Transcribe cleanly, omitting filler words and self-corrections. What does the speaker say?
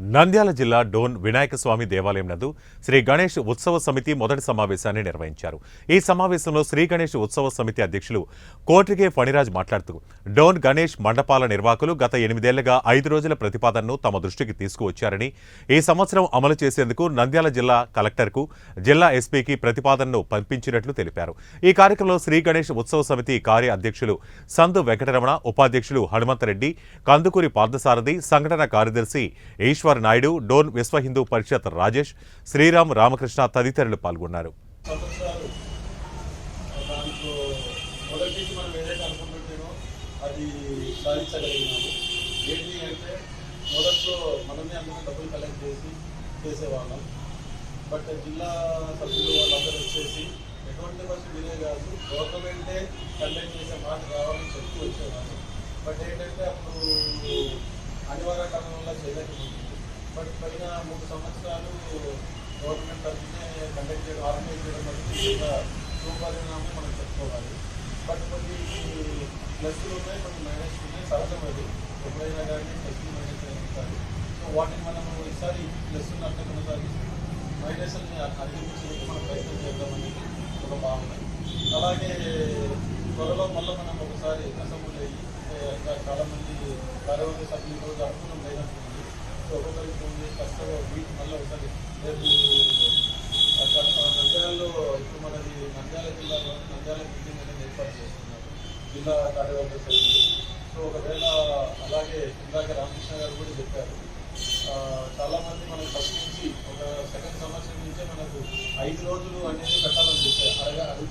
నంద్యాల జిల్లా డోన్ వినాయక స్వామి దేవాలయం నందు శ్రీ గణేష్ ఉత్సవ సమితి మొదటి సమావేశాన్ని నిర్వహించారు. ఈ సమావేశంలో శ్రీ గణేష్ ఉత్సవ సమితి అధ్యక్షులు కోట్రిగే ఫణిరాజ్ మాట్లాడుతూ డోన్ గణేష్ మండపాల నిర్వాహకులు గత 8 ఏళ్లుగా 5 రోజుల ప్రతిపాదనను తమ దృష్టికి తీసుకువచ్చారని, ఈ సంవత్సరం అమలు చేసేందుకు నంద్యాల జిల్లా కలెక్టర్కు, జిల్లా ఎస్పీకి ప్రతిపాదనను పంపించినట్లు తెలిపారు. ఈ కార్యక్రమంలో శ్రీ గణేష్ ఉత్సవ సమితి కార్య అధ్యక్షులు సందు వెంకటరమణ, ఉపాధ్యక్షులు హనుమంతరెడ్డి, కందుకూరి పార్థసారథి, సంఘటన కార్యదర్శి ఈశ్వర్ నాయుడు, డోన్ విశ్వ హిందూ పరిషత్ రాజేష్, శ్రీరామ్, రామకృష్ణ తదితరులు పాల్గొన్నారు. బట్ జిల్లా సభ్యులు వాళ్ళందరూ వచ్చేసి ఎటువంటి బస్సు డిలే కాదు, గవర్నమెంటే కండక్ట్ చేసే మాట కావాలని చెప్తూ వచ్చేవాళ్ళు. బట్ ఏంటంటే అప్పుడు అనివార్య కారణం వల్ల చేయలేకపోతుంది. బట్ పైన 3 సంవత్సరాలు గవర్నమెంట్ తరఫునే కండక్ట్ చేయడం, ఆర్గనైజ్ చేయడం అనేది శుభపరిణామం మనం చెప్పుకోవాలి. బట్ కొన్ని ప్లస్లు ఉన్నాయి, కొన్ని మైనస్లు ఉన్నాయి, సహజం అది. ఎప్పుడైనా కానీ ప్లస్లు మైనస్ ఉంటాయి. సో వాటిని మనం ఈసారి ప్లస్ని అర్థం కొనసాగిస్తాం, మైనస్ని అధిగమించేందుకు మనం ప్రయత్నం చేద్దామని ఒక భావన. అలాగే త్వరలో మళ్ళీ మనం ఒకసారి అసెంబ్లీ అయ్యి ఇంకా చాలామంది కార్యవర్గ సభ్యులు రోజు అనుకూలం లేనట్టుంది. సో ఒక్కొక్కరికి ఫోన్ చేసి కష్టంగా వీటి మళ్ళీ ఒకసారి రేపు నంద్యాలలో ఇప్పుడు మనది నంద్యాల జిల్లాలో నంద్యాల మీటింగ్ అనేది ఏర్పాటు చేస్తున్నారు జిల్లా కార్యవర్గ సభ్యులు. సో ఒకవేళ అలాగే ఇందాక రామకృష్ణ గారు కూడా చెప్పారు, చాలామంది మనకు ఫస్ట్ నుంచి ఒక సెకండ్ సంవత్సరం నుంచే మనకు 5 రోజులు అనేది పెట్టాలని చెప్పారు.